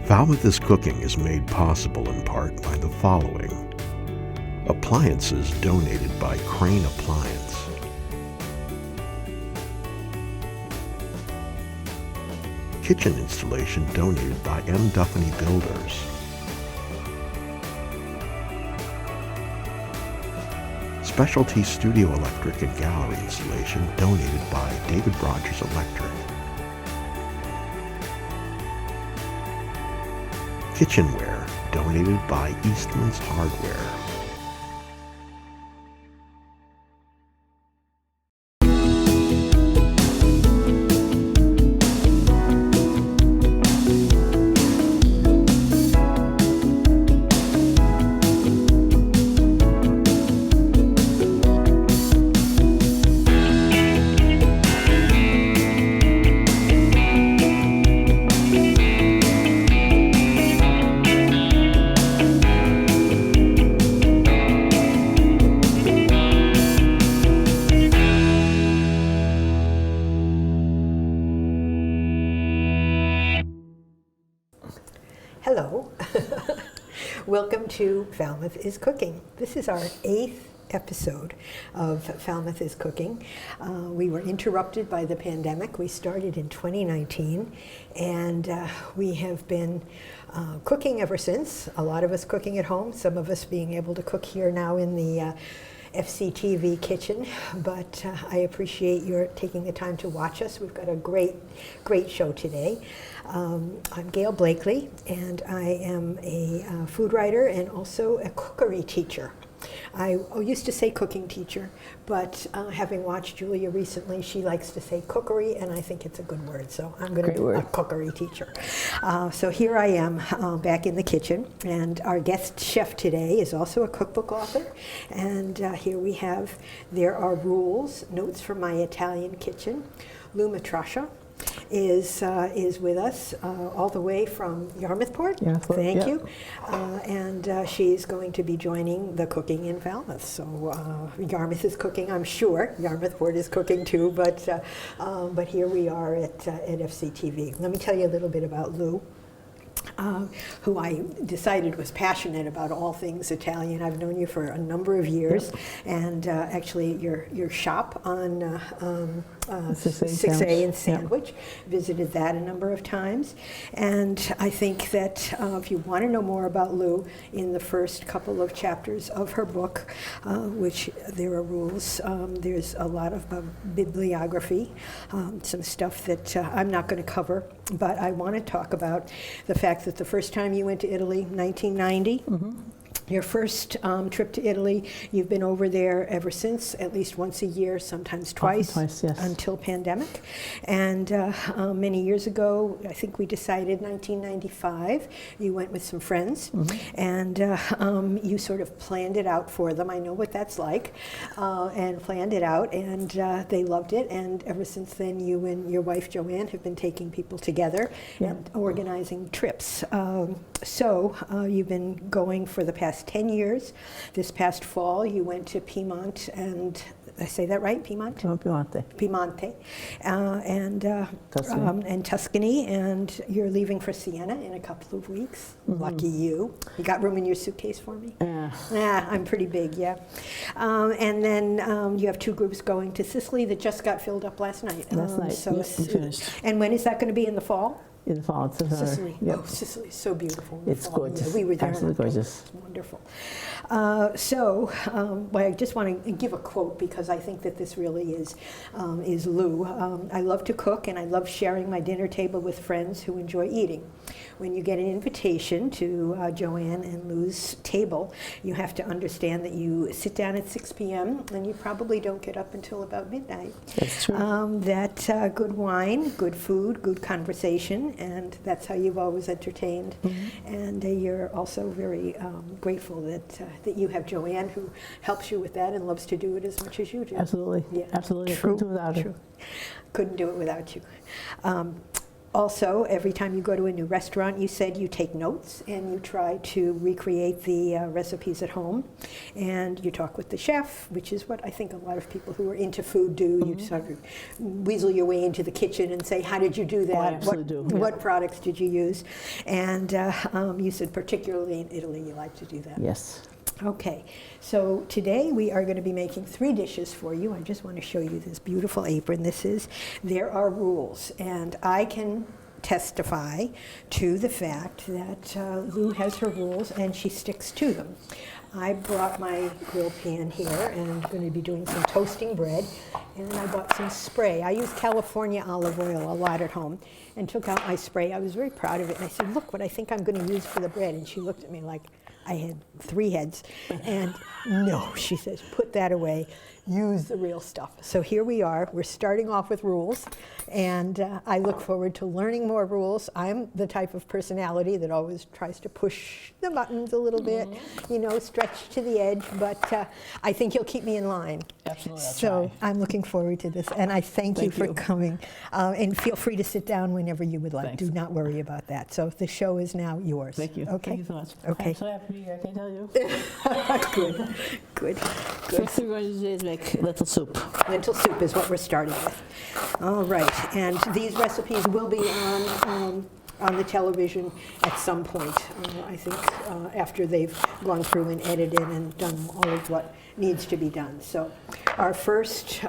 Falmouth Is Cooking is made possible in part by the following. Appliances donated by Crane Appliance. Kitchen installation donated by M. Duffany Builders. Specialty studio electric and gallery installation donated by David Rogers Electric. Kitchenware donated by Eastman's Hardware. Hello, welcome to Falmouth Is Cooking. This is our 8th episode of Falmouth Is Cooking. We were interrupted by the pandemic. We started in 2019 and we have been cooking ever since. A lot of us cooking at home, some of us being able to cook here now in the FCTV kitchen, but I appreciate your taking the time to watch us. We've got a great show today. I'm Gail Blakely, and I am a food writer and also a cookery teacher. I used to say cooking teacher, but having watched Julia recently, she likes to say cookery, and I think it's a good word, so I'm going to be a cookery teacher. So here I am back in the kitchen, and our guest chef today is also a cookbook author, and here we have There Are Rules, Notes from My Italian Kitchen. Lou Matrascia is with us all the way from Yarmouthport. Thank you. And she's going to be joining the cooking in Falmouth. So Yarmouth is cooking, I'm sure. Yarmouthport is cooking too, but here we are at FCTV. Let me tell you a little bit about Lou. Who I decided was passionate about all things Italian. I've known you for a number of years, and actually your shop on 6A in Sandwich, visited that a number of times. And I think that if you want to know more about Lou, in the first couple of chapters of her book, which There Are Rules, there's a lot of bibliography, some stuff that I'm not going to cover, but I want to talk about the fact that the first time you went to Italy, 1990, your first trip to Italy, you've been over there ever since, at least once a year, sometimes twice, yes. Until pandemic. And many years ago, I think we decided 1995, you went with some friends, and you sort of planned it out for them. I know what that's like, and planned it out, and they loved it. And ever since then, you and your wife Joanne have been taking people together and organizing trips. So you've been going for the past 10 years. This past fall, you went to Piedmont and, I say that right, Piedmont? No, Piemonte. Piemonte, and Tuscany, and you're leaving for Siena in a couple of weeks. Lucky you. You got room in your suitcase for me? Yeah, I'm pretty big, yeah. And then you have 2 groups going to Sicily that just got filled up last night. So we finished. And when is that going to be, in the fall? In the fall, Sicily. Yep. Oh, Sicily is so beautiful. It's gorgeous. We were there. Absolutely gorgeous. It's wonderful. I just want to give a quote because I think that this really is Lou. I love to cook and I love sharing my dinner table with friends who enjoy eating. When you get an invitation to Joanne and Lou's table, you have to understand that you sit down at 6 p.m. and you probably don't get up until about midnight. That's true. That good wine, good food, good conversation, and that's how you've always entertained. And you're also very grateful that you have Joanne who helps you with that and loves to do it as much as you do. Absolutely. Yeah. Absolutely. True. Couldn't do it without True. her. Couldn't do it without you. Also, every time you go to a new restaurant, you said you take notes and you try to recreate the recipes at home. And you talk with the chef, which is what I think a lot of people who are into food do. You sort of weasel your way into the kitchen and say, how did you do that? I absolutely do. What products did you use? And you said particularly in Italy you like to do that. Yes. Okay, so today we are going to be making 3 dishes for you. I just want to show you this beautiful apron. There are rules, and I can testify to the fact that Lou has her rules and she sticks to them. I brought my grill pan here and I'm going to be doing some toasting bread, and I bought some spray. I use California olive oil a lot at home and took out my spray. I was very proud of it, and I said, look what I think I'm going to use for the bread. And she looked at me like I had 3 heads. And no, she says, put that away. Use the real stuff. So here we are. We're starting off with rules, and I look forward to learning more rules. I'm the type of personality that always tries to push the buttons a little bit, you know, stretch to the edge, but I think you'll keep me in line. Absolutely, I'll So try. I'm looking forward to this, and I thank you for coming. And feel free to sit down whenever you would like. Thanks. Do not worry about that. So the show is now yours. Thank you. Okay. Thank you so much. Okay. I'm so happy to be here, I can tell you. Good, good, good. First thing we're going to do is make lentil soup. Lentil soup is what we're starting with. All right, and these recipes will be on the television at some point, I think, after they've gone through and edited and done all of what needs to be done. So our first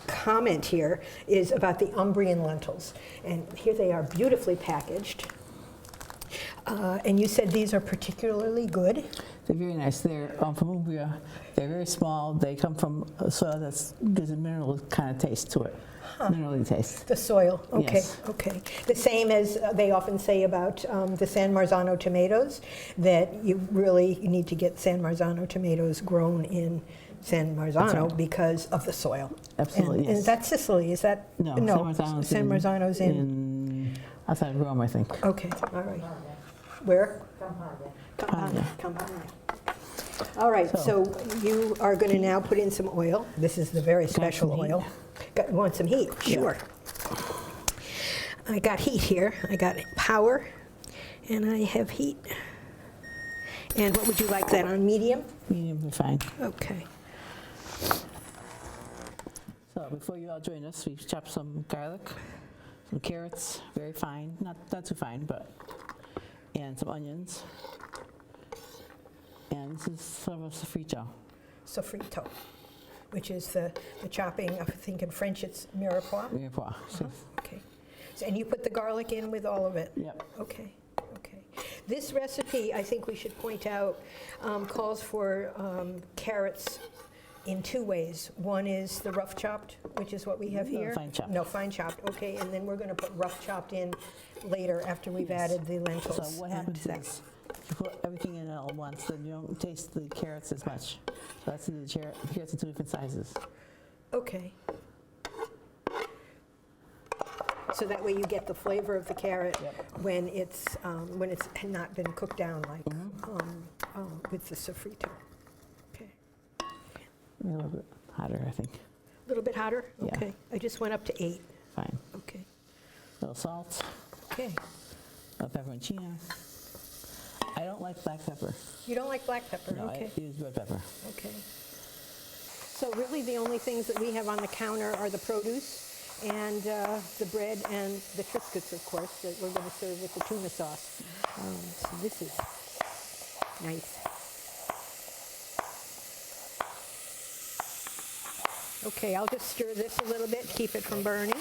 comment here is about the Umbrian lentils. And here they are, beautifully packaged. And you said these are particularly good? They're very nice. They're from Umbria. They're very small. They come from a soil that gives a mineral kind of taste to it. Minerally taste. The soil, okay, Yes. okay. The same as they often say about the San Marzano tomatoes, that you really need to get San Marzano tomatoes grown in San Marzano right. because of the soil. Absolutely, And yes. is that Sicily? Is that? No, San Marzano's in. outside of Rome, I think. Okay, all right. Where? Campania. Campania. All right, so you are going to now put in some oil. This is the very special some heat. oil. Want some heat? Sure. I got heat here. I got power, and I have heat. And what would you like that on, medium? Medium is fine. Okay. So before you all join us, we've chopped some garlic, some carrots, very fine, not too fine, but, and some onions. And this is some of sofrito. Sofrito, which is the chopping, I think in French it's mirepoix. Mirepoix. Okay. So, and you put the garlic in with all of it? Yep. Okay, okay. This recipe, I think we should point out, calls for carrots in 2 ways. One is the rough chopped, which is what we have No, here. fine chopped. No, fine chopped, okay. And then we're going to put rough chopped in later after we've Yes. added the lentils. So what happens and is, if you put everything in all at once, then you don't taste the carrots as much. So that's the carrots in 2 different sizes. Okay. So that way you get the flavor of the carrot when it's not been cooked down like with the sofrito. Okay. A little bit hotter, I think. A little bit hotter? Yeah. Okay. I just went up to 8. Fine. Okay. A little salt, Okay. a pepperoncino. I don't like black pepper. You don't like black pepper? No, Okay. I use red pepper. Okay. So really the only things that we have on the counter are the produce and the bread and the Triscuits, of course, that we're going to serve with the tuna sauce. So this is nice. Okay, I'll just stir this a little bit, keep it from burning.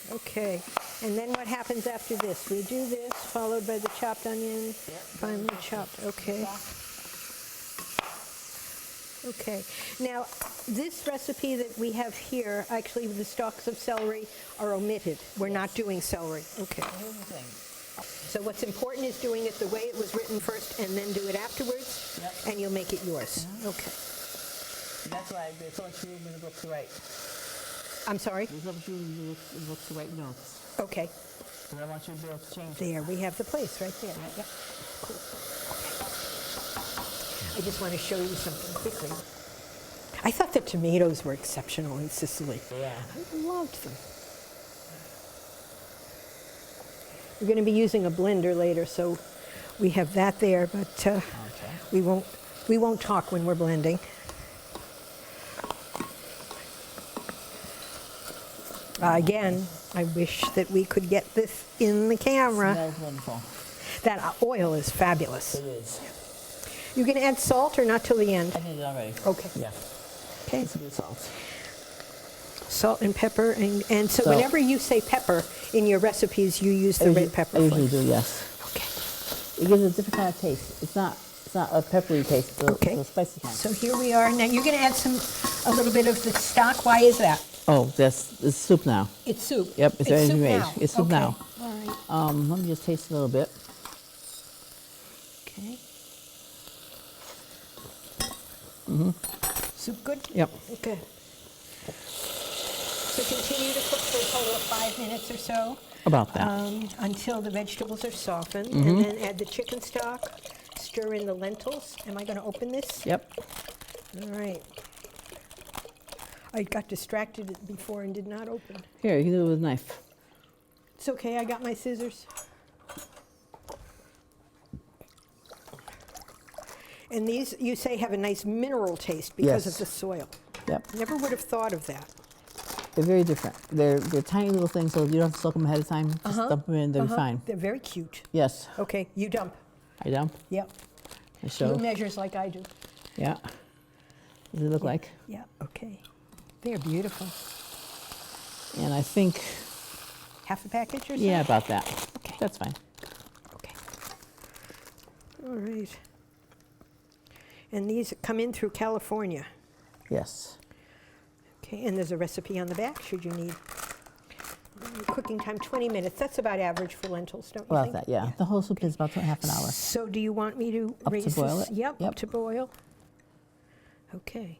Okay, and then what happens after this? We do this, followed by the chopped onion, finely chopped, okay. Okay, now this recipe that we have here, actually the stalks of celery are omitted. We're not doing celery, okay. Here's the thing. So what's important is doing it the way it was written first and then do it afterwards, and you'll make it yours. Okay. And that's why there's so much room in the book to write. I'm sorry? There's so much room in the book to write notes. Okay, But I want you to be able to change it. there, we have the place right there. Yep. Cool. I just want to show you something quickly. I thought the tomatoes were exceptional in Sicily. Yeah. I loved them. We're going to be using a blender later, so we have that there, but Okay. we won't talk when we're blending. Again, I wish that we could get this in the camera. Smells wonderful. That oil is fabulous. It is. You going to add salt or not till the end? I did it already. Okay. Yeah. Okay. It's a good salt. Salt and pepper, and so So- whenever you say pepper in your recipes, you use the red pepper I usually flakes. do, yes. Okay. It gives it a different kind of taste. It's not a peppery taste. It's Okay. a spicy kind. So here we are. Now you're going to add a little bit of the stock. Why is that? Oh, it's soup now. It's soup. Yep, it's ready to be soup made. now. It's soup Okay. now. All right. Let me just taste a little bit. Okay. Soup good? Yep. Okay. So continue to cook for a total of 5 minutes or so. About that. Until the vegetables are softened, Mm-hmm. and then add the chicken stock. Stir in the lentils. Am I going to open this? Yep. All right. I got distracted before and did not open. Here, you can do it with a knife. It's okay, I got my scissors. And these, you say, have a nice mineral taste because Yes. of the soil. Yep. Never would have thought of that. They're very different. They're tiny little things, so you don't have to soak them ahead of time. Just dump them in, they'll be fine. They're very cute. Yes. Okay, you dump. I dump. Yep. I You show. measures like I do. Yeah. What does it look like? Yeah, okay. They're beautiful. And I think, Half a package or so? yeah, about that. Okay. That's fine. Okay. All right. And these come in through California. Yes. Okay, and there's a recipe on the back, should you need. Cooking time, 20 minutes. That's about average for lentils, don't you About think? that, yeah. The whole soup is about half an hour. So do you want me to Up to raise boil this? it? Yep, up Yep. to boil. Okay.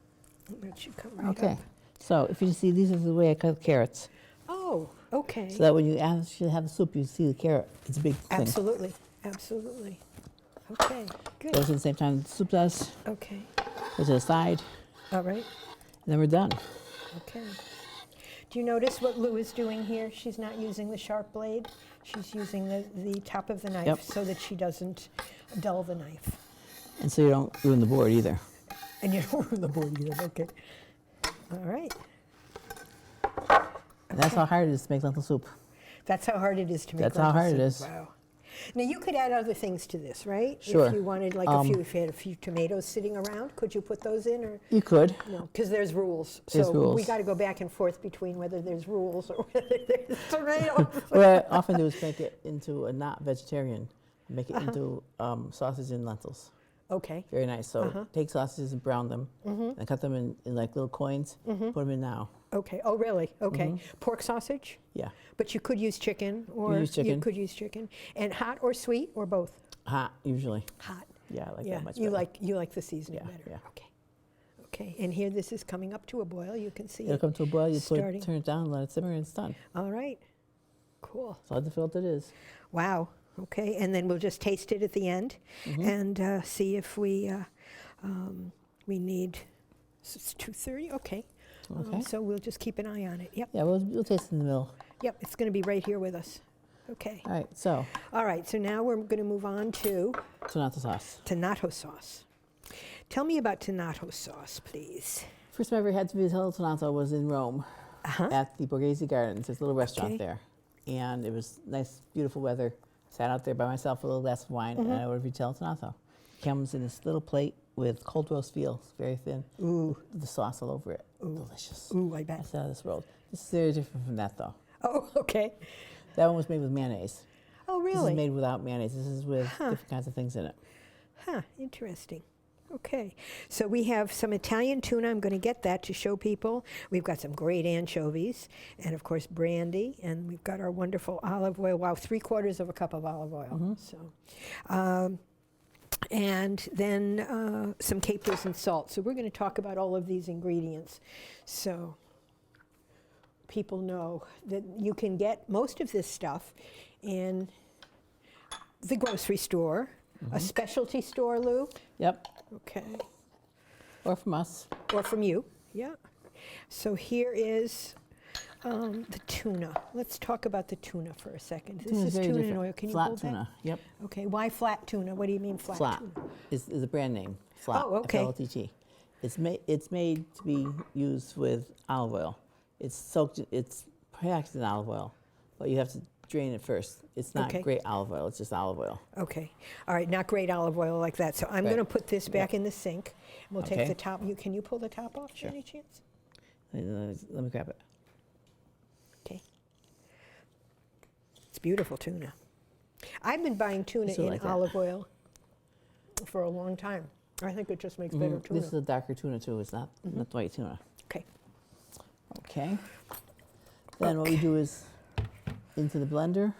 That should come right Okay. up. So if you see, these are the way I cut carrots. Oh, okay. So that when you actually have the soup, you see the carrot. It's a big thing. Absolutely, absolutely. Okay, Goes good. at the same time the soup does. Okay, Go to the side, all right, and then we're done. okay. Do you notice what Lou is doing here? She's not using the sharp blade. She's using the top of the knife Yep. so that she doesn't dull the knife. And so you don't ruin the board either. And you don't ruin the board either, okay. All right. And that's how hard it is to make lentil soup. That's how hard it is to make That's how lentil hard it soup. is. Wow. Now you could add other things to this, right? Sure. If you wanted like if you had a few tomatoes sitting around, could you put those in or You could. no? Because there's rules. There's So we rules. got to go back and forth between whether there's rules or whether there's tomatoes. What I often do is make it into a not vegetarian. Make it Uh-huh. into sausage and lentils. Okay. Very nice. So Uh-huh. take sausages and brown them, and cut them in like little coins. Put them in now. Okay. Oh, really? Okay. Pork sausage? Yeah. But you could use chicken or use chicken. you could use chicken. And hot or sweet or both? Hot usually. Hot. Yeah, I like Yeah. that much You better. like the seasoning Yeah, better. yeah. Okay. Okay. And here this is coming up to a boil. You can see It'll it. come to a boil. You starting. turn it down, let it simmer, and it's done. All right. Cool. That's all the filter it is. Wow. Okay. And then we'll just taste it at the end and see if we need. It's 2:30. Okay. Okay. So we'll just keep an eye on it. Yep. Yeah, we'll taste it in the middle. Yep. It's going to be right here with us. Okay. All right, so All right. So now we're going to move on to tomato sauce. tomato sauce. Tell me about tomato sauce, please. First time I ever had Vitello tomato was in Rome at the Borghese Gardens. There's a little restaurant Okay. there. And it was nice, beautiful weather. Sat out there by myself with a little glass of wine, and I ordered Vitello tomato. Comes in this little plate with cold roast veal, it's very thin, Ooh. with the sauce all over it. Delicious. Ooh, I I bet. said, this world. This is very different from that, though. Oh, okay. That one was made with mayonnaise. Oh, This really? is made without mayonnaise. This is with different kinds of things in it. Huh, interesting. Okay, so we have some Italian tuna. I'm going to get that to show people. We've got some great anchovies, and of course brandy, and we've got our wonderful olive oil. Wow, 3/4 of a cup of olive oil. So, and then some capers and salt. So we're going to talk about all of these ingredients, so people know that you can get most of this stuff in the grocery store. A specialty store, Lou? Yep. Okay. Or from us. Or from you, yeah. So here is the tuna. Let's talk about the tuna for a second. This Tuna's is very tuna in different. oil. Can you Flat hold tuna. that? Yep. Okay, why flat tuna? What do you mean flat, Flat tuna? is a brand name. Flat. Oh, okay. FLTT. It's made to be used with olive oil. It's packed in olive oil, but you have to drain it first. It's not Okay. great olive oil. It's just olive oil. Okay, all right, not great olive oil like that. So I'm Right. going to put this back in the sink. We'll take Okay. the top. Can you pull the top off, Sure. by any chance? Let me grab it. Okay. It's beautiful tuna. I've been buying tuna So in like that. olive oil for a long time. I think it just makes better tuna. This is a darker tuna too. It's not white tuna. Okay. Okay. Then what we do is into the blender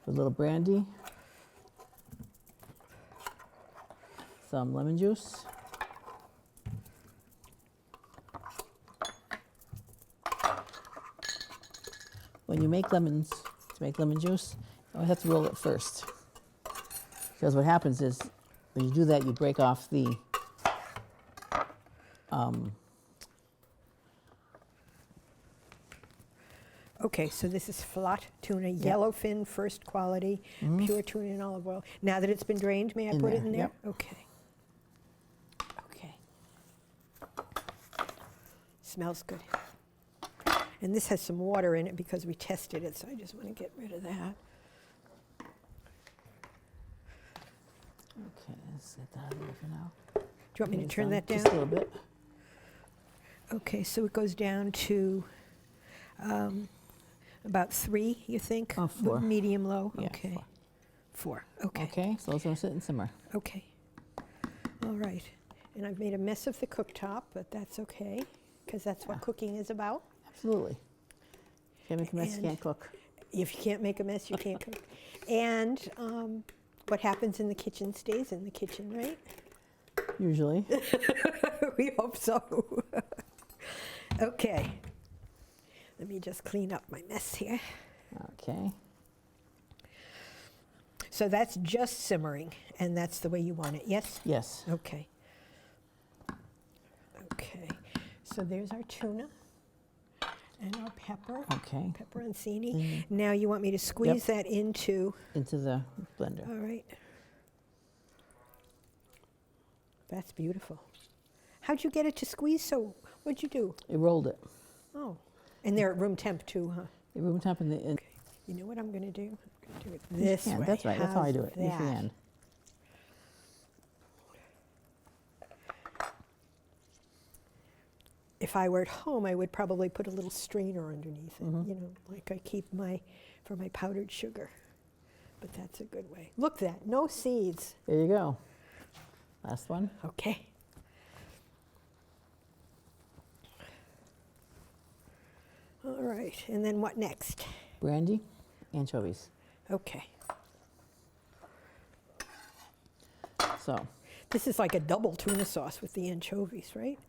with a little brandy, some lemon juice, when you make lemons, to make lemon juice, you always have to roll it first. Because what happens is when you do that, you break off the Okay, so this is flat tuna, yellowfin, first quality, pure tuna in olive oil. Now that it's been drained, may I In put it there, in there? yep. Okay. Okay. Smells good. And this has some water in it because we tested it, so I just want to get rid of that. Okay, let's get that out of there for now. Do you want me to turn that down? Just a little bit. Okay, so it goes down to about 3, you think? Oh, 4. Medium low? Yeah, Okay. 4. Okay. Okay, so it's gonna sit and simmer. Okay. All right. And I've made a mess of the cooktop, but that's okay, because that's what Yeah. cooking is about. Absolutely. Can't make a mess, you And- can't cook. If you can't make a mess, you can't cook. And what happens in the kitchen stays in the kitchen, right? Usually. We hope so. Okay. Let me just clean up my mess here. Okay. So that's just simmering, and that's the way you want it, yes? Yes. Okay. Okay. So there's our tuna and our pepper. Okay. Pepperoncini. Now you want me to squeeze that into, Into the blender. all right. That's beautiful. How'd you get it to squeeze so, what'd you do? It rolled it. Oh, and they're at room temp too, huh? The room temp in the. Okay. You know what I'm gonna do? I'm gonna do it this way. That's right. That's how I do it. How's Use your that? hand. If I were at home, I would probably put a little strainer underneath it, you know, like I keep for my powdered sugar. But that's a good way. Look that, no seeds. There you go. Last one. Okay. All right, and then what next? Brandy, anchovies. Okay. So, This is like a double tuna sauce with the anchovies, right?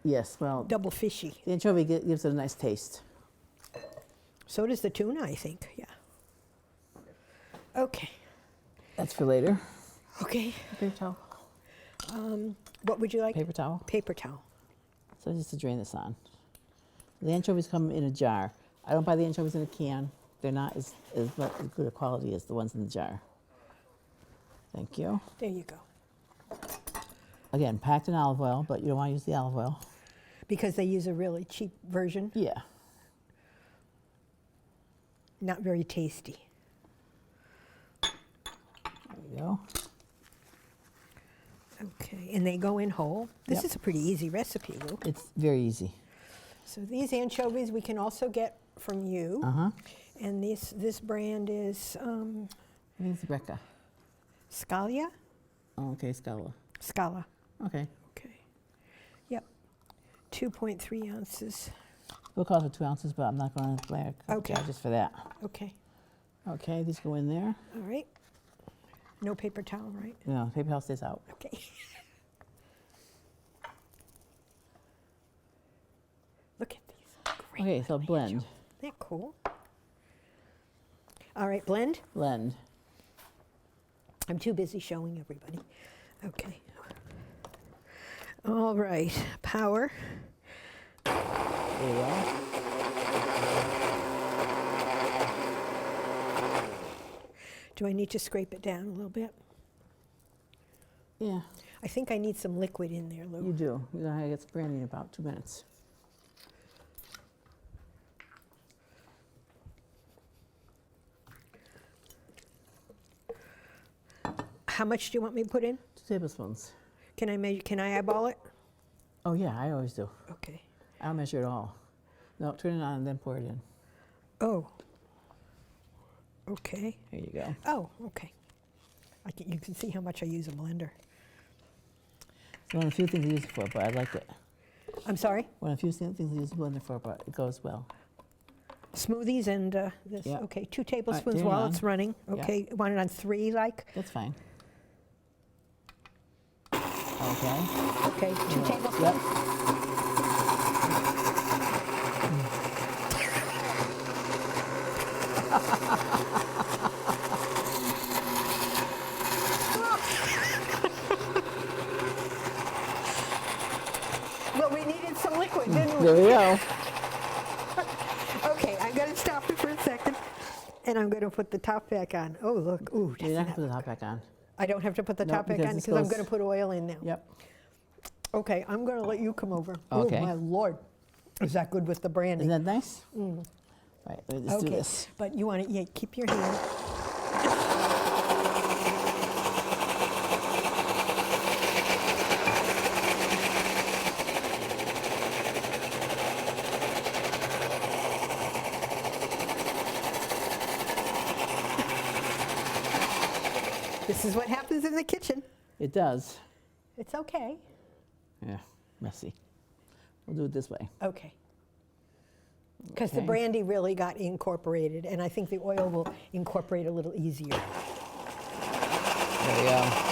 yes, well, Double fishy. the anchovy gives it a nice taste. So does the tuna, I think, yeah. Okay. That's for later. Okay. Paper towel. What would you like? Paper towel. Paper towel. So just to drain this on. The anchovies come in a jar. I don't buy the anchovies in a can. They're not as good a quality as the ones in the jar. Thank you. There you go. Again, packed in olive oil, but you don't want to use the olive oil. Because they use a really cheap version. Yeah. Not very tasty. There you go. Okay, and they go in whole. This Yep. is a pretty easy recipe, Lou. It's very easy. So these anchovies we can also get from you. Uh-huh. And this brand is I think it's Brecca. Scalia? Oh, okay, Scala. Scala. Okay. Okay. Yep. 2.3 ounces. We'll call it for 2 ounces, but I'm not going to buy a cup Okay. jar just for that. Okay. Okay, these go in there. All right. No paper towel, right? No, paper towel stays out. Okay. Look at these. Great Okay, so little blend. anchovies. Isn't that cool? All right, blend. Blend. I'm too busy showing everybody. Okay. All right, power. There you go. Do I need to scrape it down a little bit? Yeah, I think I need some liquid in there, Lou. you do. You're gonna get some brandy in about 2 minutes. How much do you want me to put in? 2 tablespoons. Can I measure? Can I eyeball it? Oh yeah, I always do. Okay. I'll measure it all. No, turn it on and then pour it in. Oh. Okay. Here you go. Oh, okay. You can see how much I use a blender. It's one of the few things I use it for, but I like it. I'm sorry? One of the few things I use a blender for, but it goes well. Smoothies and this. Yeah. Okay, 2 tablespoons turn it while on. it's running. Yeah. Okay, want it on 3, like? That's fine. Okay. Okay, 2 Yep. tablespoons. Well, we needed some liquid, didn't we? There we go. Okay, I'm going to stop it for a second, and I'm going to put the top back on. Oh, look. Ooh, You're not doesn't gonna put the that- top back on. I don't have to put the No, top back because on this because I'm goes- going to put oil in now. Yep. Okay, I'm going to let you come over. Okay. Oh, my Lord. Is that good with the brandy? Isn't that nice? Right, let's do Okay, this. but you want to keep your hand. This is what happens in the kitchen. It does. It's okay. Yeah, messy. We'll do it this way. Okay. Because the Okay. brandy really got incorporated, and I think the oil will incorporate a little easier. There we go.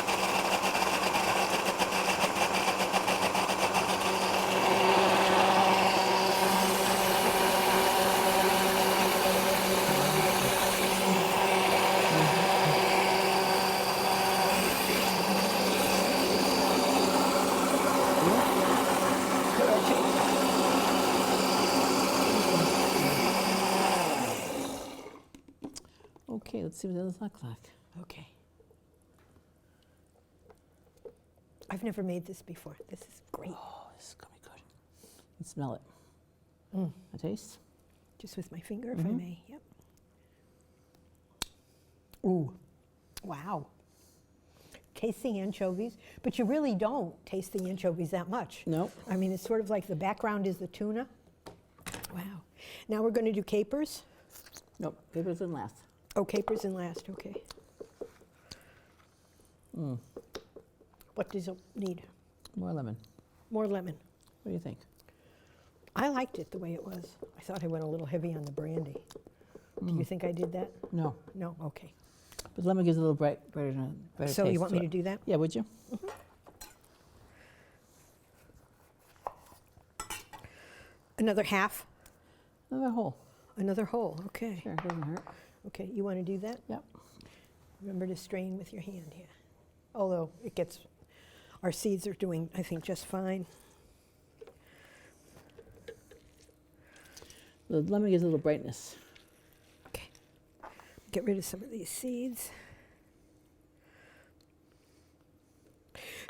Okay, let's see what those look like. Okay. I've never made this before. This is great. Oh, this is gonna be good. You can smell it. A taste? Just with my finger, if I may. Yep. Ooh. Wow. Taste the anchovies, but you really don't taste the anchovies that much. Nope. I mean, it's sort of like the background is the tuna. Wow. Now we're going to do capers. Nope, papers in last. Oh, capers in last, okay. What does it need? More lemon. More lemon. What do you think? I liked it the way it was. I thought I went a little heavy on the brandy. Do you think I did that? No, No? Okay. but lemon gives it a little brighter taste. So you want me it. to do that? Yeah, would you? Another half? Another whole. Another whole, okay. Sure, doesn't hurt. Okay, you want to do that? Yep. Remember to strain with your hand here. Although it gets, our seeds are doing, I think, just fine. The lemon gives it a little brightness. Okay. Get rid of some of these seeds.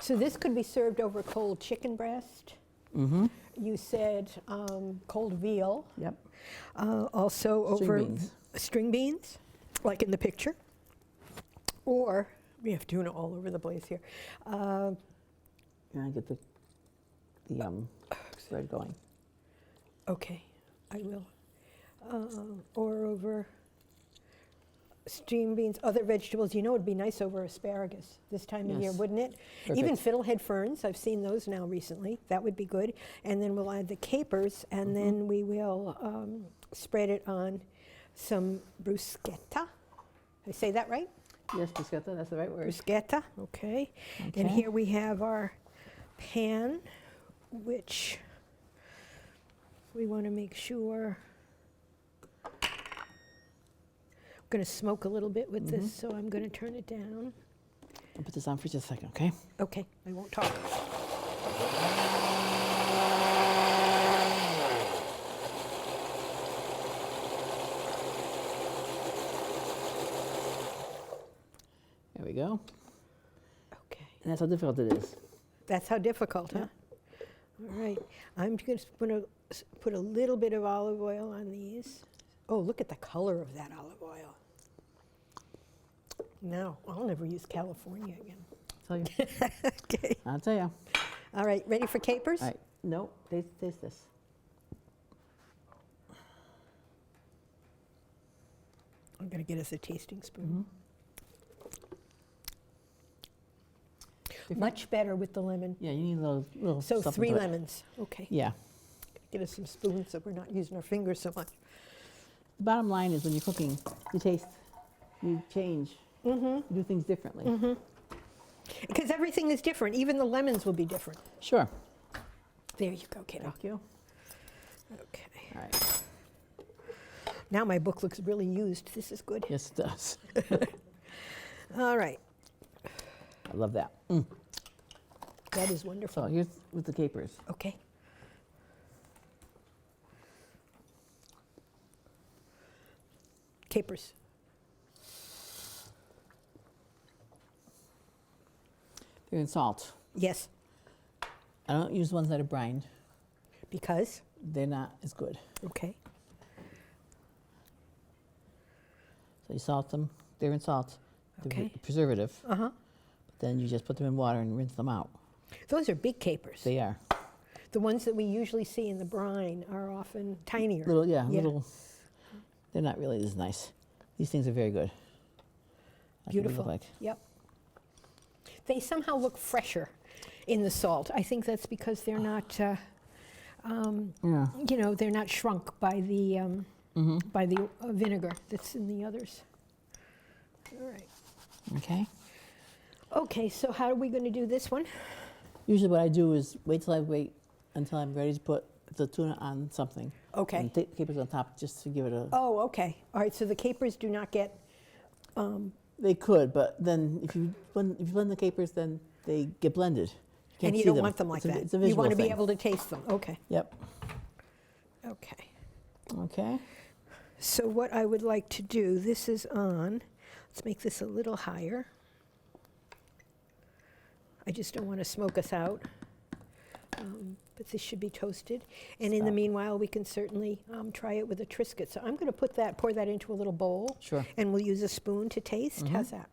So this could be served over cold chicken breast. Mm-hmm. You said cold veal. Yep. Also String over beans. string beans, like in the picture. Or, we have tuna all over the place here. And I get the bread going. Okay, I will. Or over string beans, other vegetables. You know, it'd be nice over asparagus this time of year, Yes. wouldn't it? Perfect. Even fiddlehead ferns, I've seen those now recently. That would be good. And then we'll add the capers, and then we will spread it on some bruschetta. Did I say that right? Yes, bruschetta, that's the right word. Bruschetta, okay. Okay. And here we have our pan, which we want to make sure. I'm going to smoke a little bit with this, so I'm going to turn it down. I'll put this on for just a second, okay? Okay, I won't talk. There we go. Okay. And that's how difficult it is. That's how difficult, huh? All right. I'm just going to put a little bit of olive oil on these. Oh, look at the color of that olive oil. Now, I'll never use California again. I'll tell you. Okay. I'll tell you. All right, ready for capers? All right. No, taste this. I'm going to get us a tasting spoon. Much better with the lemon. Yeah, you need a little So something 3 to it. lemons. Okay. Yeah. Get us some spoons so we're not using our fingers so much. The bottom line is when you're cooking, you taste, you change, you do things differently. Because everything is different. Even the lemons will be different. Sure. There you go, kiddo. Thank you. Okay. All right. Now my book looks really used. This is good. Yes, it does. All right. I love that. That is wonderful. So here's with the capers. Okay. Capers. They're in salt. Yes. I don't use ones that are brined. Because? They're not as good. Okay. So you salt them. They're in salt. They're Okay. preservative. Uh-huh. Then you just put them in water and rinse them out. Those are big capers. They are. The ones that we usually see in the brine are often tinier. Little, yeah, little. They're not really as nice. These things are very good. That's what they look Beautiful. like. Yep. They somehow look fresher in the salt. I think that's because they're not, Yeah. you know, they're not shrunk by the vinegar that's in the others. All right. Okay. Okay, so how are we going to do this one? Usually what I do is wait until I'm ready to put the tuna on something. Okay. And take the capers on top just to give it a... Oh, okay. All right, so the capers do not get... They could, but then if you blend the capers, then they get blended. Can't and you see don't them. want them like that. It's a You visual want to be thing. able to taste them. Okay. Yep. Okay. Okay. So what I would like to do, this is on. Let's make this a little higher. I just don't want to smoke us out. But this should be toasted. And in the Stop. meanwhile, we can certainly try it with a Triscuit. So I'm going to pour that into a little bowl. Sure. And we'll use a spoon to taste. How's that?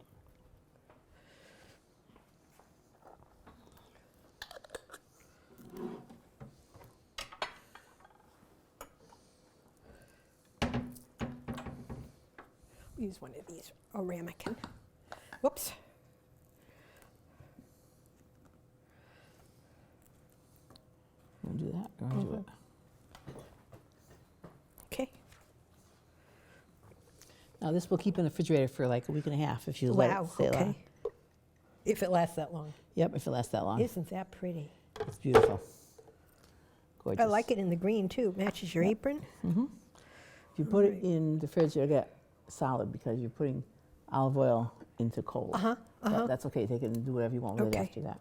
We'll use one of these, a ramekin. Whoops. You want to do that? Or want to do it? Okay. Now this will keep in the refrigerator for like a week and a half if you Wow, let it stay okay. long. If it lasts that long. Yep, if it lasts that long. Isn't that pretty? It's beautiful. Gorgeous. I like it in the green too. Matches your apron. If you put it in the fridge, it'll get solid because you're putting olive oil into cold. But that's okay. Take it and do whatever you want with it Okay. after that.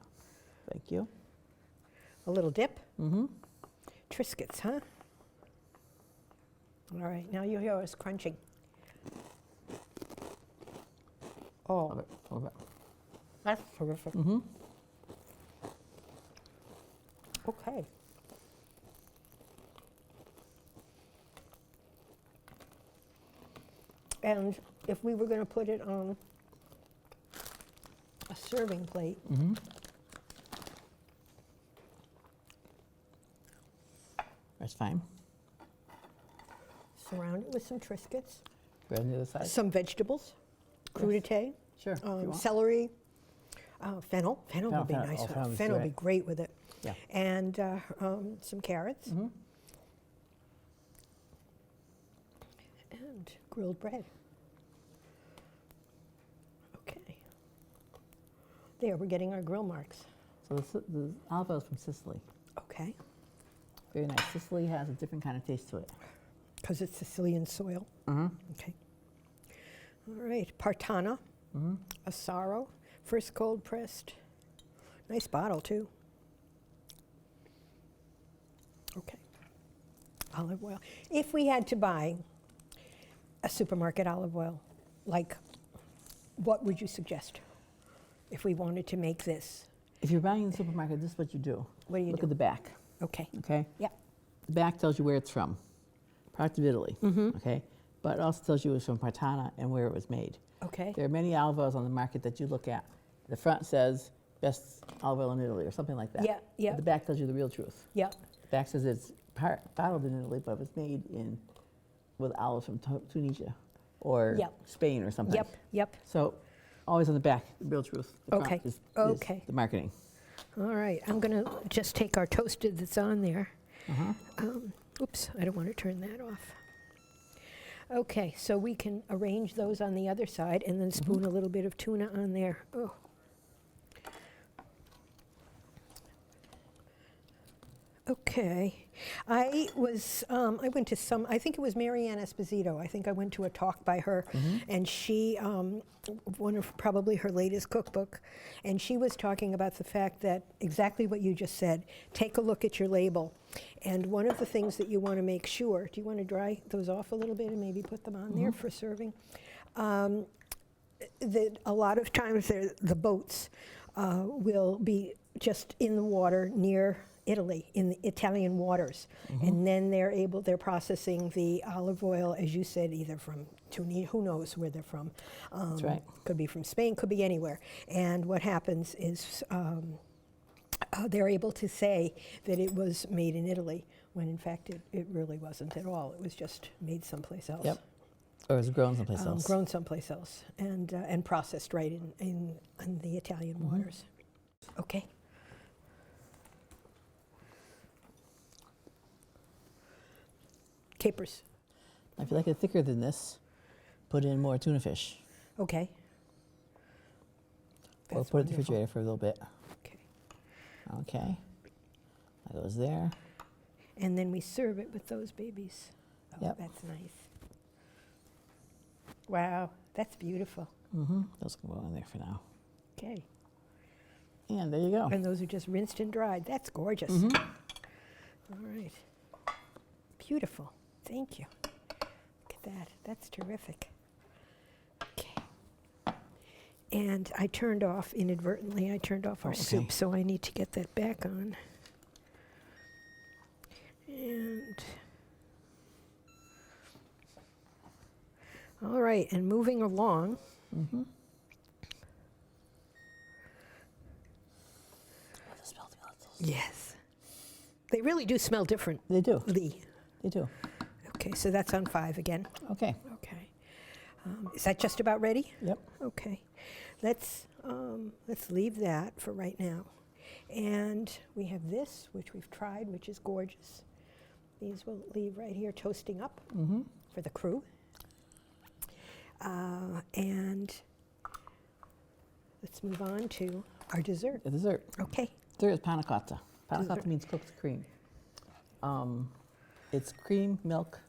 Thank you. A little dip. Triscuits, huh? All right, now you hear us crunching. Love Oh, it. Love it. that's terrific. Okay. And if we were going to put it on a serving plate, That's fine. surround it with some Triscuits, Right on the other side. some vegetables, crudité, Sure. if you want. celery, fennel. Fennel would be Fennel. nice. Oh, with it. fennel is Fennel would be great. great with it. Yeah. And some carrots. And grilled bread. Okay. There, we're getting our grill marks. So the olive oil is from Sicily. Okay. Very nice. Sicily has a different kind of taste to it. Because it's Sicilian soil. Okay. All right. Partana, Asaro First cold pressed. Nice bottle, too. Okay. Olive oil. If we had to buy a supermarket olive oil, like, what would you suggest if we wanted to make this? If you're buying in the supermarket, this is what you do. What do you Look do? at the back. Okay. Okay? Yeah. The back tells you where it's from. Product of Italy. Okay? But it also tells you it's from Partana and where it was made. Okay. There are many olive oils on the market that you look at. The front says best olive oil in Italy or something like that. Yeah, yeah. But the back tells you the real truth. Yeah. The back says it's bottled in Italy, but it was made with olives from Tunisia or Yep. Spain or something. Yep. Yep. So always on the back, the real truth. The front Okay. is Okay. the marketing. All right. I'm going to just take our toasted that's on there. Oops, I don't want to turn that off. Okay, so we can arrange those on the other side and then spoon a little bit of tuna on there. Oh. Okay. I went to I think it was Marianne Esposito. I think I went to a talk by her, and she, one of probably her latest cookbook, and she was talking about the fact that exactly what you just said, take a look at your label. And one of the things that you want to make sure, do you want to dry those off a little bit and maybe put them on there for serving? That a lot of times the boats will be just in the water near Italy, in the Italian waters, and then they're processing the olive oil, as you said, either from Tunisia, who knows where they're from. That's right. Could be from Spain, could be anywhere. And what happens is they're able to say that it was made in Italy, when in fact it really wasn't at all. It was just made someplace else. Yep. Or it was grown someplace else. Grown someplace else, and processed right in the Italian waters. Okay. Capers. Now, if you like it thicker than this, put in more tuna fish. Okay. Or That's put it in the wonderful. refrigerator for a little bit. Okay. Okay. That goes there. And then we serve it with those babies. Oh, Yep. that's nice. Wow, that's beautiful. Those can go in there for now. Okay. And there you go. And those are just rinsed and dried. That's gorgeous. All right. Beautiful. Thank you. Look at that. That's terrific. Okay. And I turned off, inadvertently, I turned off our okay. soup, so I need to get that back on. And all right, and moving along. Oh, the smell delicious. Yes. They really do smell different. They do. They do. Okay, so that's on 5 again. Okay. Okay. Is that just about ready? Yep. Okay. Let's leave that for right now. And we have this, which we've tried, which is gorgeous. These we'll leave right here toasting up for the crew. And let's move on to our dessert. The dessert. Okay. Dessert is panna cotta. Panna Dessert. cotta means cooked cream. It's cream, milk,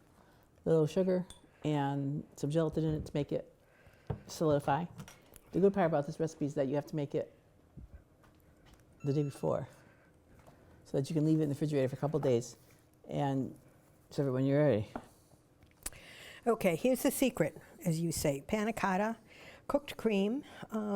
a little sugar, and some gelatin in it to make it solidify. The good part about this recipe is that you have to make it the day before so that you can leave it in the refrigerator for a couple days and serve it when you're ready. Okay, here's the secret, as you say. Panna cotta, cooked cream.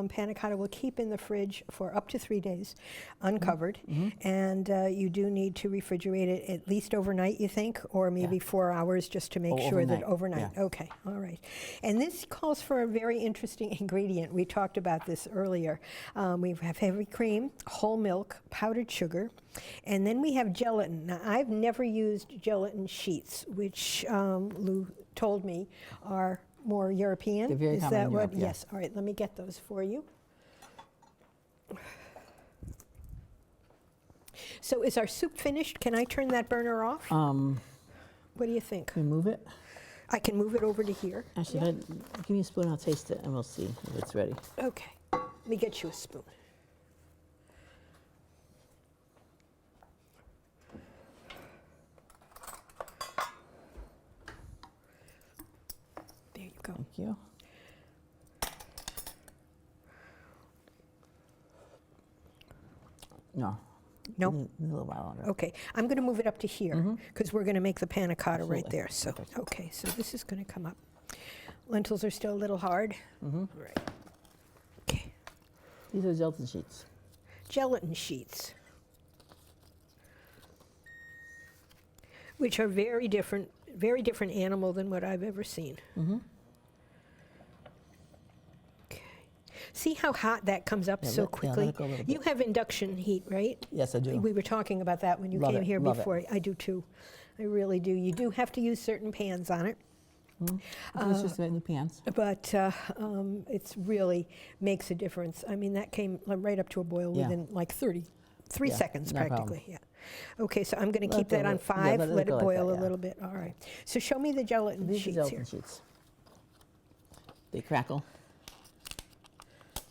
Panna cotta will keep in the fridge for up to 3 days, uncovered. And you do need to refrigerate it at least overnight, you think, or maybe 4 hours just to make sure that overnight. yeah. Okay, all right. And this calls for a very interesting ingredient. We talked about this earlier. We have heavy cream, whole milk, powdered sugar, and then we have gelatin. Now, I've never used gelatin sheets, which Lou told me are more European. They're very Is common that in what? Europe, yeah. Yes. All right. Let me get those for you. So, is our soup finished? Can I turn that burner off? What do you think? Can we move it? I can move it over to here. Actually, give me a spoon, I'll taste it, and we'll see if it's ready. Okay. Let me get you a spoon. There you go. Thank you. No. Nope. Need a little while longer. Okay, I'm going to move it up to here because we're going to make the panna cotta right Absolutely. there. So, Perfect. okay, so this is going to come up. Lentils are still a little hard. All right. Okay, These are gelatin sheets. gelatin sheets, which are very different animal than what I've ever seen. Okay, see how hot that comes up Yeah, so let quickly. it go a little You bit. have induction heat, right? Yes, I do. We were talking about that when you Love came it, here love it. before. I do too. I really do. You do have to use certain pans on it, It's just about new pans. but it's really makes a difference. I mean, that came right up to a boil Yeah. within like 33 Yeah, seconds no problem. practically. Yeah. Okay, so I'm going to Let keep it go that on li- yeah, 5, let it let it go like boil that, a yeah. little bit. All right. So show me the gelatin These are sheets gelatin here. sheets. They crackle.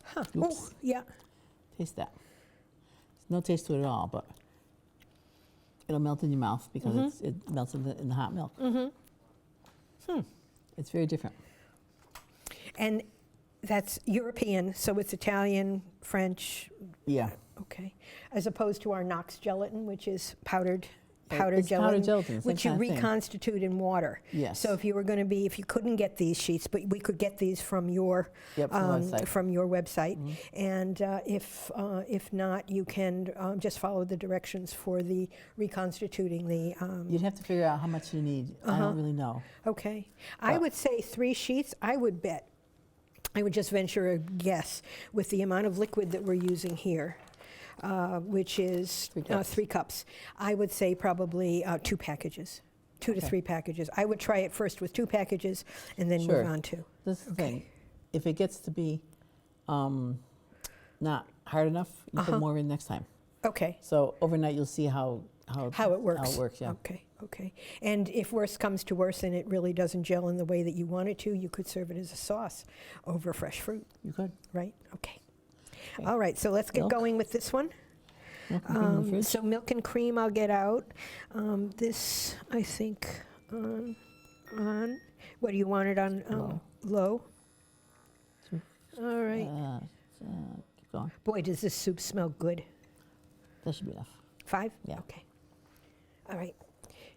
Huh. Oops. Oh, yeah. Taste that. There's no taste to it at all, but it'll melt in your mouth because it melts in the hot milk. It's very different. And that's European, so it's Italian, French, Yeah. okay, as opposed to our Knox gelatin, which is powdered It's gelatin, powdered gelatin, same which you kind of thing. reconstitute in water. Yes. So if you were going to be, if you couldn't get these sheets, but we could get these from your Yep, from the website. from your website, and if not, you can just follow the directions for the reconstituting the. You'd have to figure out how much you need. I don't really know. Okay, I But- would say 3 sheets. I would bet. I would just venture a guess with the amount of liquid that we're using here, which is 3 cups. 3 cups. I would say probably 2 packages, 2 to Okay. 3 packages. I would try it first with 2 packages and then Sure. move on to. This is the thing. If it gets to be not hard enough, you put more in next time. Okay, So overnight, you'll see how how it works. How it works, yeah. Okay, okay. And if worse comes to worse and it really doesn't gel in the way that you want it to, you could serve it as a sauce over fresh fruit, You could. right? Okay. Okay. All right, so let's get Milk. going with this one. Milk and cream in the fridge. So milk and cream I'll get out. This, I think, on, what do you want it on? Low? Sure. All right. Keep going. Boy, does this soup smell good. That should be enough. 5? Yeah. Okay. All right.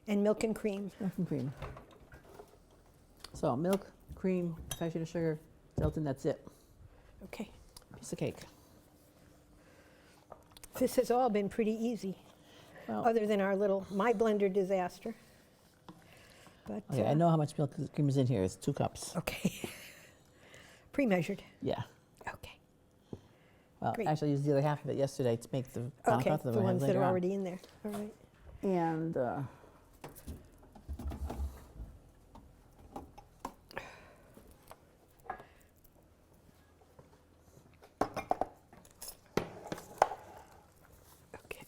And milk and cream. Milk and cream. So milk, cream, 5 sheet of sugar, gelatin, that's it. Okay. Piece of cake. This has all been pretty easy, Well, other than our little My Blender disaster. But, okay, I know how much milk and cream is in here. It's 2 cups. Okay. Pre-measured. Yeah. Okay. Well, Great. actually, I used the other half of it yesterday to make the panna Okay, cotta the that I have ones that later are on. already in there. All right. And Okay.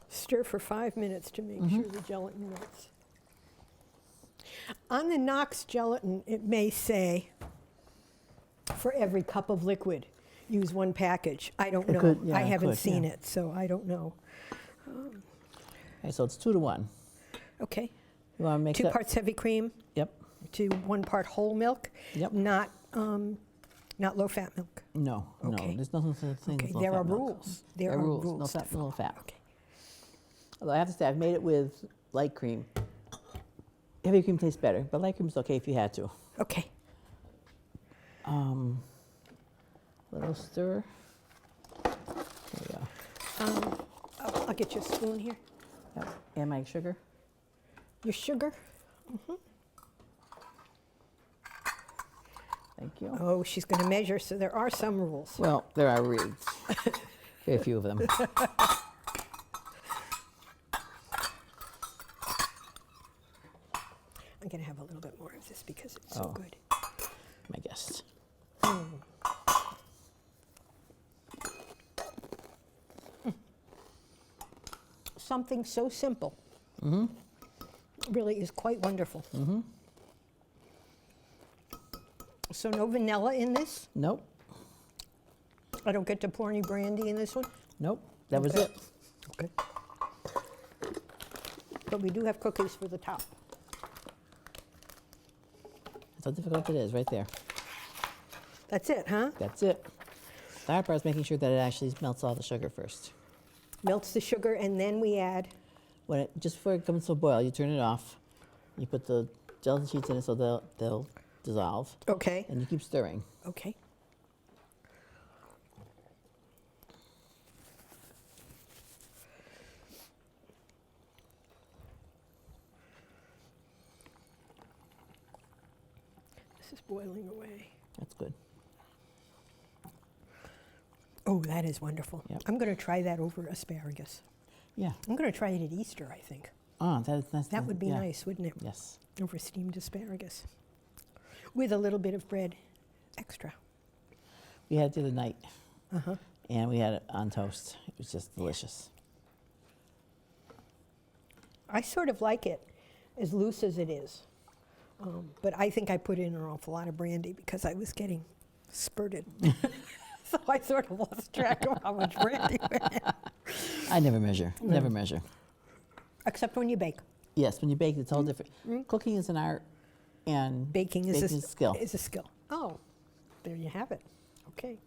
Stir for 5 minutes to make sure the gelatin melts. On the Knox gelatin, it may say, for every cup of liquid, use 1 package. I don't It know. could, yeah, I it haven't could, seen yeah. it, so I don't know. okay, so it's 2 to 1. Okay. You want to make 2 that? parts heavy cream Yep. to 1 part whole milk, Yep. not low-fat milk. No, Okay. no. There's nothing such thing Okay, as there low-fat are milk. rules. There are rules. No to fat, no follow. fat. Okay. Although I have to say, I've made it with light cream. Heavy cream tastes better, but light cream is okay if you had to. Okay. Little stir. There we go. I'll get you a spoon here. Yep. And my sugar. Your sugar. Thank you. Oh, she's going to measure, so there are some rules. Well, there are reeds. Very few of them. I'm going to have a little bit more of this because it's so Oh. good. My guess. Something so simple really is quite wonderful. So no vanilla in this? Nope. I don't get to pour any brandy in this one? Nope. That was Okay. it. Okay. But we do have cookies for the top. That's how difficult it is, right there. That's it, huh? That's it. The hard part is making sure that it actually melts all the sugar first. Melts the sugar, and then we add. Just before it comes to a boil, you turn it off. You put the gelatin sheets in it so they'll dissolve. Okay. And you keep stirring. Okay. This is boiling away. That's good. Oh, that is wonderful. Yep. I'm going to try that over asparagus. Yeah. I'm going to try it at Easter, I think. Oh, that's That would be yeah. nice, wouldn't it? Yes. Over steamed asparagus. With a little bit of bread extra. We had it the other night, Uh-huh. and we had it on toast. It was just delicious. I sort of like it as loose as it is. But I think I put in an awful lot of brandy because I was getting spurted. So I sort of lost track of how much brandy went in. I never measure. No. Never measure. Except when you bake. Yes, when you bake, it's all different. Cooking is an art, and Baking is a skill. Is a skill. Oh, there you have it. Okay.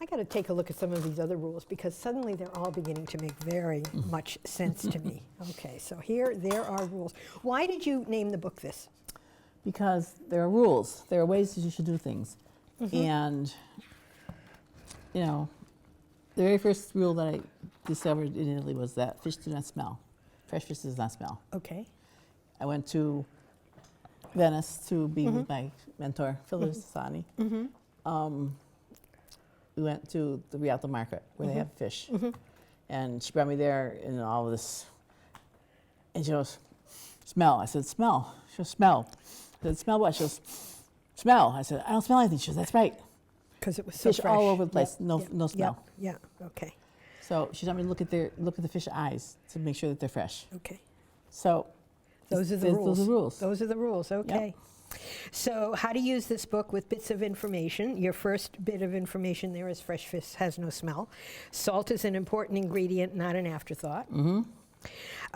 I got to take a look at some of these other rules because suddenly they're all beginning to make very much sense to me. Okay, so there are rules. Why did you name the book this? Because there are rules. There are ways that you should do things. And, you know, the very first rule that I discovered in Italy was that fish do not smell. Fresh fish does not smell. Okay. I went to Venice to be with my mentor, Phyllis Sani. We went to the Rialto market where they have fish. And she brought me there in all of this. And she goes, smell. I said, smell. She goes, smell. I said, smell what? She goes, smell. I said, I don't smell anything. She goes, that's right. Because it was so Fish fresh. all over the place, Yep, no smell. Yeah, okay, So she told me to look at the fish eyes to make sure that they're fresh. okay. So Those are the those rules. are the rules. Those are the rules, okay. So how to use this book with bits of information. Your first bit of information there is fresh fish has no smell. Salt is an important ingredient, not an afterthought.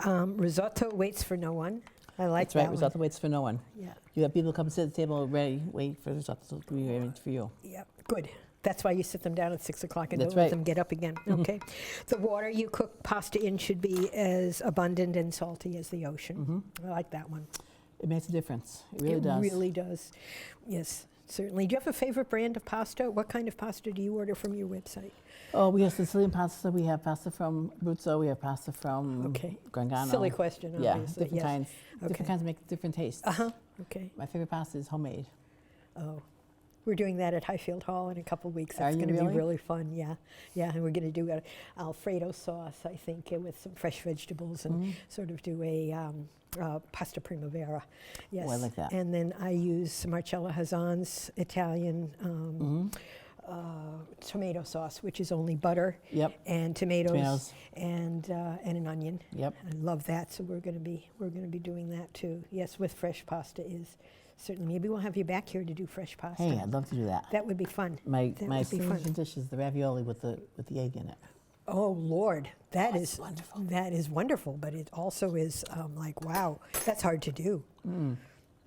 Risotto waits for no one. I like That's right. that one. Risotto waits for no one. Yeah, You have people come sit at the table ready, wait for the risotto to be ready for you. yeah, good. That's why you sit them down at 6 o'clock and That's don't let right. them get up again. Okay. The water you cook pasta in should be as abundant and salty as the ocean. I like that one. It makes a difference. It really does. It really does. Yes, certainly. Do you have a favorite brand of pasta? What kind of pasta do you order from your website? Oh, we have Sicilian pasta. We have pasta from Abruzzo. We have pasta from Okay. Grangano. Silly question, Yeah, obviously. different yes. kinds. Okay. Different kinds make different tastes. Okay. My favorite pasta is homemade. Oh, we're doing that at Highfield Hall in a couple of weeks. Are It's you going to be really? really fun. Yeah, yeah. And we're going to do an Alfredo sauce, I think, with some fresh vegetables and sort of do a pasta primavera. Yes. Oh, I like that. And then I use Marcella Hazan's Italian tomato sauce, which is only butter Yep. and tomatoes, Tomatoes. and an onion. Yep. I love that, so we're going to be doing that too. Yes, with fresh pasta is certainly. Maybe we'll have you back here to do fresh pasta. Hey, I'd love to do that. That would be fun. My That would be fun. signature dish is the ravioli with the egg in it. Oh Lord, that is wonderful. That is wonderful, but it also is like wow, that's hard to do.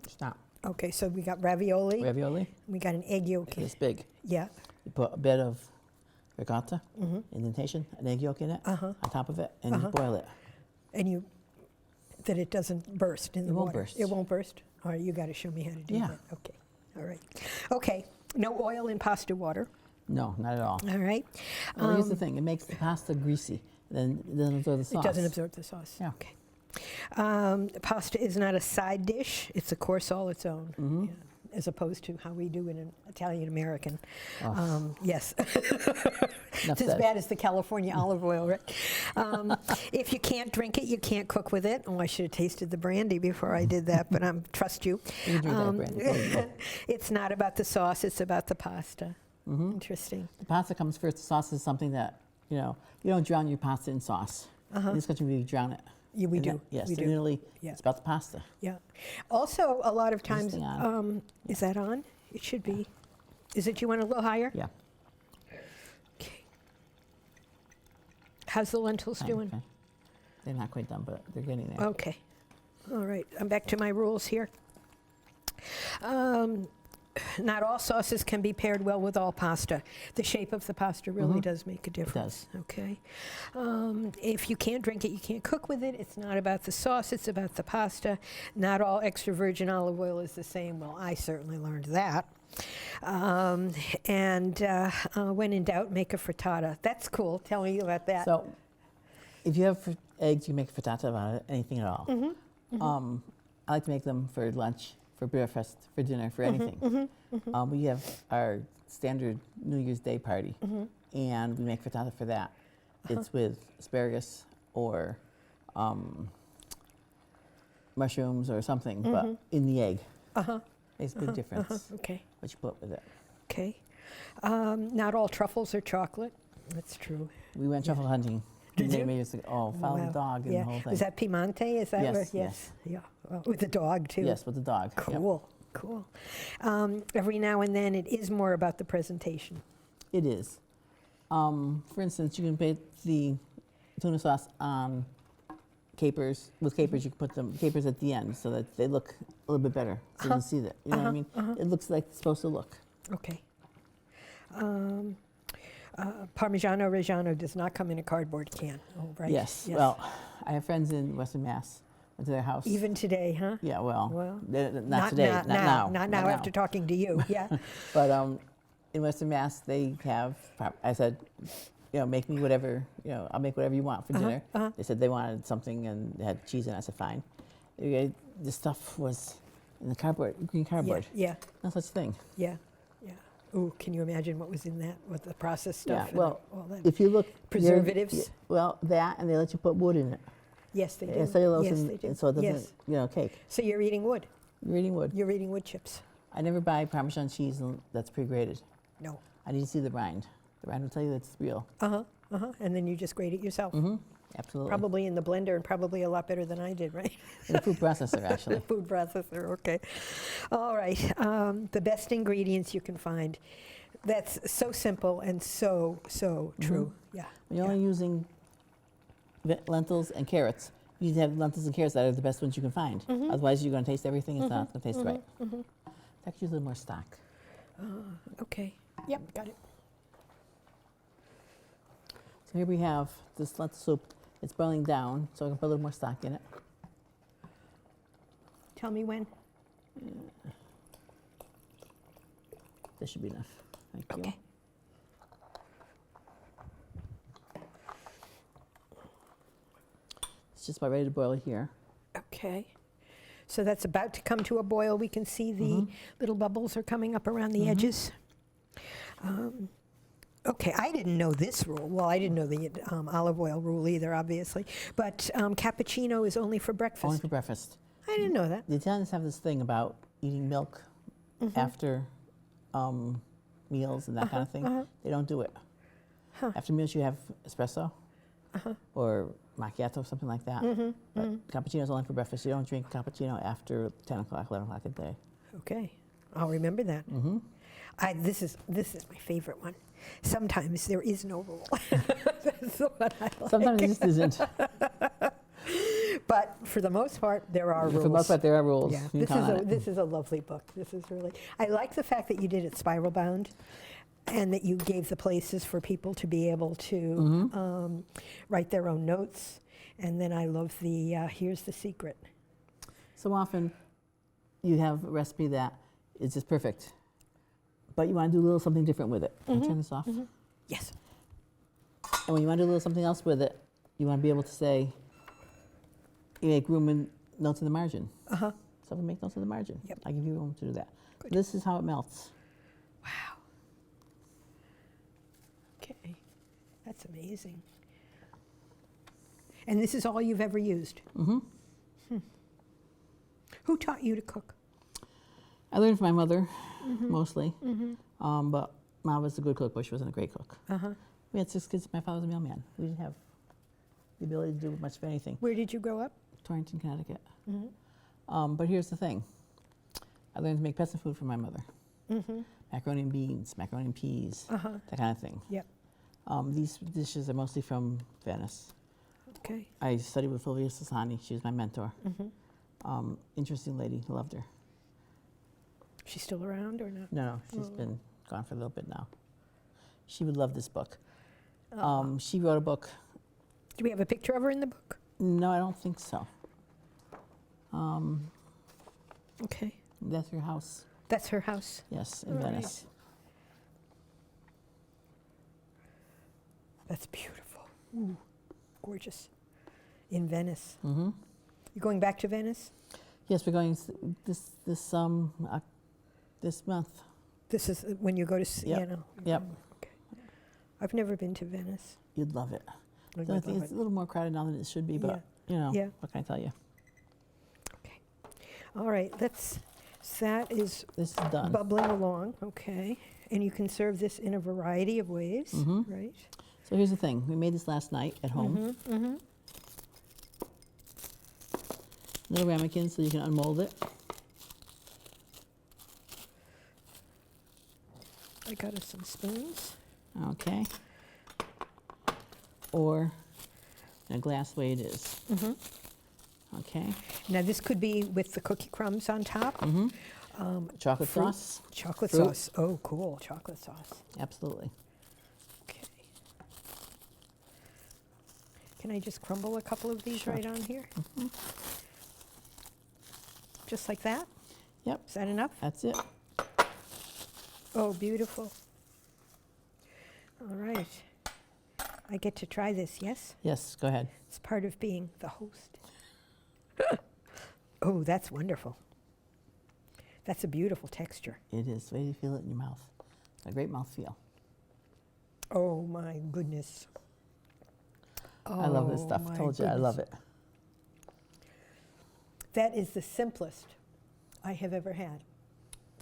It's not Okay, so we got ravioli. ravioli. We got an egg yolk. This big. Yeah. You put a bit of ricotta, indentation, an egg yolk in it, on top of it, and you boil it. And that it doesn't burst in the won't water. burst. It won't burst. All right, you got to show me how to do Yeah. that. Okay. All right. Okay. No oil in pasta water. No, not at all. All right. Well, here's the thing: it makes the pasta greasy. Then it doesn't absorb the sauce. It doesn't absorb the sauce. Yeah. Okay. Pasta is not a side dish. It's a course all its own. Yeah. As opposed to how we do in an Italian American. Yes. It's as said. bad as the California olive oil, right? If you can't drink it, you can't cook with it. Oh, I should have tasted the brandy before I did that, but I trust you. You drink that brandy. It's not about the sauce, it's about the pasta. Interesting. The pasta comes first. The sauce is something that you don't drown your pasta in sauce. In this country, we drown it. Yeah, we And do. that- yes, We in do. Italy, Yeah. it's about the pasta. Yeah. Also, a lot of times, thing on? is that on? It should be. Is it you want a little higher? Yeah. Okay. How's the lentils doing? Okay. They're not quite done, but they're getting there. Okay. All right. I'm back to my rules here. not all sauces can be paired well with all pasta. The shape of the pasta really does make a difference. Okay. If you can't drink it, you can't cook with it. It's not about the sauce, it's about the pasta. Not all extra virgin olive oil is the same. Well, I certainly learned that. When in doubt, make a frittata. That's cool. Tell me about that. So, if you have eggs, you make a frittata about it, anything at all. I like to make them for lunch, for breakfast, for dinner, for anything. We have our standard New Year's Day party, and we make frittata for that. It's with asparagus or mushrooms or something, but in the egg. Makes a big difference. Okay. What you put with it. Okay. Not all truffles are chocolate. That's true. We went truffle hunting. Did you? Made us follow the dog and the whole thing. Was that Piemonte? Is that Yes, where? yes. Yeah. Well, with the dog too. Yes, with the dog. Yep. Cool. Cool. Every now and then, it is more about the presentation. It is. For instance, you can put the tuna sauce on capers. With capers, you can put them capers at the end so that they look a little bit better. So you can see that. You know what I mean? It looks like it's supposed to look. Okay. Parmigiano Reggiano does not come in a cardboard can. Oh, right. Yes. Well, I have friends in Western Mass. Went to their house. Even today, huh? Yeah. Well, Well, not today. Not now. Not now. After talking to you. Yeah. But in Western Mass, they have. I said, make me whatever. I'll make whatever you want for dinner. They said they wanted something and they had cheese in it. I said fine. The stuff was in the green cardboard. Yeah. No such thing. Yeah. Yeah. Ooh, can you imagine what was in that with the processed stuff? Yeah. Well, all that if you look, preservatives. That, and they let you put wood in it. Yes, they do. And cellulose, Yes, and, they do. and so it doesn't, cake. So you're eating wood. You're eating wood. You're eating wood chips. I never buy Parmesan cheese that's pre-grated. No. I need to see the rind. The rind will tell you that it's real. And then you just grate it yourself. Absolutely. Probably in the blender, and probably a lot better than I did, right? In the food processor, actually. The food processor, okay. All right. The best ingredients you can find. That's so simple and so true. Yeah. When you're only using lentils and carrots, you need to have lentils and carrots that are the best ones you can find. Otherwise, you're going to taste everything. It's not going to taste right. It's actually a little more stock. Okay. Yep, got it. So here we have this lentil soup. It's boiling down, so I can put a little more stock in it. Tell me when. This should be enough. Thank you. Okay. It's just about ready to boil here. Okay. So that's about to come to a boil. We can see the little bubbles are coming up around the edges. Okay, I didn't know this rule. Well, I didn't know the olive oil rule either, obviously. But cappuccino is only for breakfast. Only for breakfast. I didn't know that. The Italians have this thing about eating milk after meals and that kind of thing. They don't do it. After meals, you have espresso or macchiato, something like that. But cappuccino is only for breakfast. You don't drink cappuccino after 10 o'clock, 11 o'clock a day. Okay, I'll remember that. This is my favorite one. Sometimes there is no rule. That's the one I like. Sometimes it just isn't. But for the most part, there are rules. For the most part, there are rules. Yeah, You can count on it. this is a lovely book. This is really. I like the fact that you did it spiral bound, and that you gave the places for people to be able to write their own notes. And then I love the here's the secret. So often, you have a recipe that is just perfect, but you want to do a little something different with it. Can I turn this off? Yes. And when you want to do a little something else with it, you want to be able to say, you make room and notes in the margin. So we make notes in the margin. Yep. I give you room to do that. Good. This is how it melts. Wow. Okay, that's amazing. And this is all you've ever used? Who taught you to cook? I learned from my mother, mostly. But Mom was a good cook, but she wasn't a great cook. We had 6 kids. My father was a mailman. We didn't have the ability to do much of anything. Where did you grow up? Torrington, Connecticut. But here's the thing. I learned to make peasant food from my mother. Macaroni and beans, macaroni and peas, that kind of thing. Yep. These dishes are mostly from Venice. Okay. I studied with Fulvia Sassani. She was my mentor. Interesting lady. Loved her. She's still around or not? No, she's been gone for a little bit now. She would love this book. She wrote a book. Do we have a picture of her in the book? No, I don't think so. Okay. That's her house. That's her house. Yes, in All Venice. That's beautiful. Ooh, gorgeous. In Venice. Mm-hmm. You going back to Venice? Yes, we're going this month. This is when you go to Siena. Yep. Okay. I've never been to Venice. You'd love it. I The only would thing love it's it. a little more crowded now than it should be, but Yeah. what can I tell you? Okay. All right. That is This is done. bubbling along. Okay. And you can serve this in a variety of ways, Mhm. right? So here's the thing. We made this last night at home. Mm-hmm. Little ramekin so you can unmold it. I got us some spoons. Okay. Or in a glass the way it is. Mm-hmm. Okay. Now this could be with the cookie crumbs on top. Mm-hmm. Chocolate fruit- sauce. Chocolate Fruit. sauce. Oh, cool. Chocolate sauce. Absolutely. Okay. Can I just crumble a couple of these Sure. right on here? Just like that? Yep. Is that enough? That's it. Oh, beautiful. All right. I get to try this, yes? Yes, go ahead. It's part of being the host. Oh, that's wonderful. That's a beautiful texture. It is. Wait till you feel it in your mouth. A great mouthfeel. Oh, my goodness. I love this stuff. Oh, my Told you, I love it. That is the simplest I have ever had,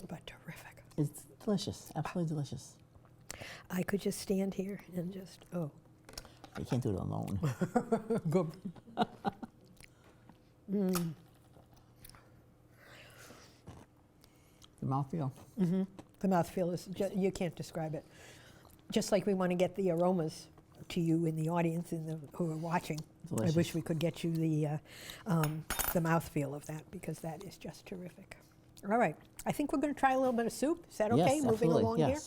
but terrific. It's delicious. Absolutely delicious. I could just stand here and just, oh. You can't do it alone. Good. Mm. The mouthfeel. Mm-hmm. The mouthfeel is, you can't describe it. Just like we want to get the aromas to you in the audience who are watching. Delicious. I wish we could get you the mouthfeel of that, because that is just terrific. All right. I think we're going to try a little bit of soup. Is that okay? Yes, Moving absolutely. along Yes. here?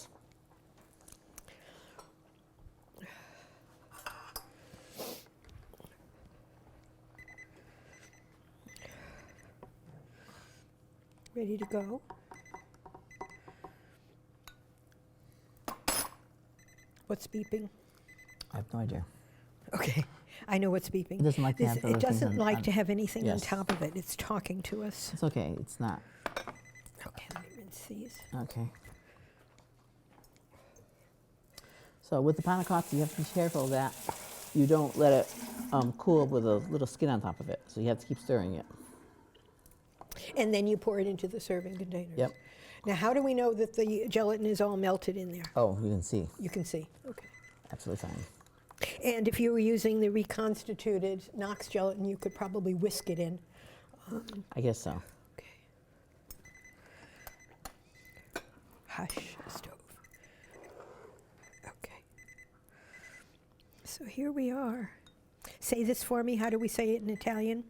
Ready to go? What's beeping? I have no idea. Okay. I know what's beeping. It doesn't like to have It other things doesn't like on- to have anything on Yes. top of it. It's talking to us. It's okay. It's not. Okay, let me rinse these. Okay. So with the panna cotta, you have to be careful that you don't let it cool with a little skin on top of it. So you have to keep stirring it. And then you pour it into the serving containers. Yep. Now, how do we know that the gelatin is all melted in there? Oh, you can see. You can see. Okay. Absolutely fine. And if you were using the reconstituted Knox gelatin, you could probably whisk it in. I guess so. Okay. Hush, stove. Okay. So here we are. Say this for me. How do we say it in Italian?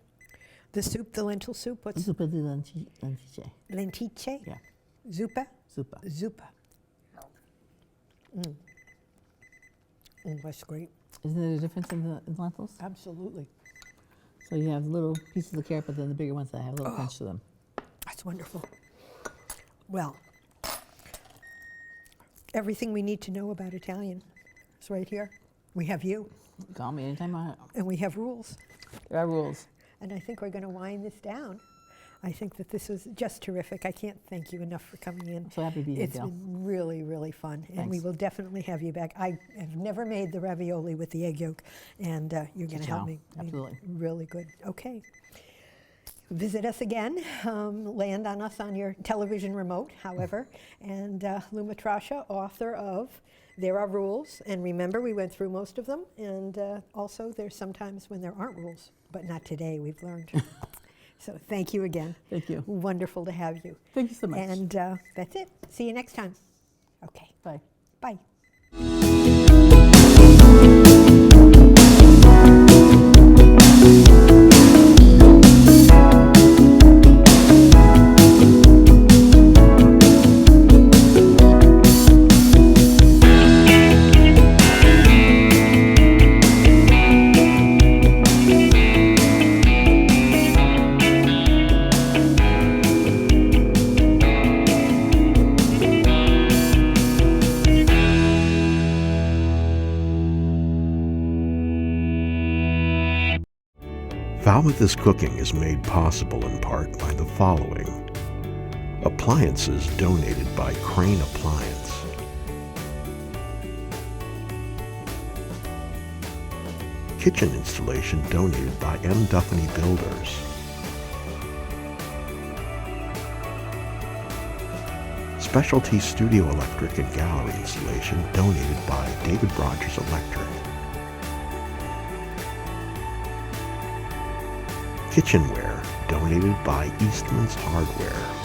The soup, the lentil soup. What's Zuppa di lenticchie. lenticchie? Yeah. Zuppa? Zuppa. Zuppa. Mm. Oh, that's great. Isn't there a difference in the lentils? Absolutely. So you have little pieces of carrot, but then the bigger ones that have a little crunch to them. That's wonderful. Well, everything we need to know about Italian is right here. We have you, Call me anytime. and we have rules. There are rules. And I think we're going to wind this down. I think that this was just terrific. I can't thank you enough for coming in. I'm so happy to be here, It's Gail. been really, really fun, and we Thanks. will definitely have you back. I have never made the ravioli with the egg yolk, and you're going to help Ciao. me. Absolutely. Really good. Okay. Visit us again. Land on us on your television remote, however. And Lou Matrascia, author of There Are Rules. And remember, we went through most of them. And also, there's sometimes when there aren't rules, but not today, we've learned. So thank you again. Thank you. Wonderful to have you. Thank you so much. And that's it. See you next time. Okay. Bye. Bye. Falmouth Is Cooking is made possible in part by the following. Appliances donated by Crane Appliance. Kitchen installation donated by M. Duffany Builders. Specialty studio electric and gallery installation donated by David Rogers Electric. Kitchenware donated by Eastman's Hardware.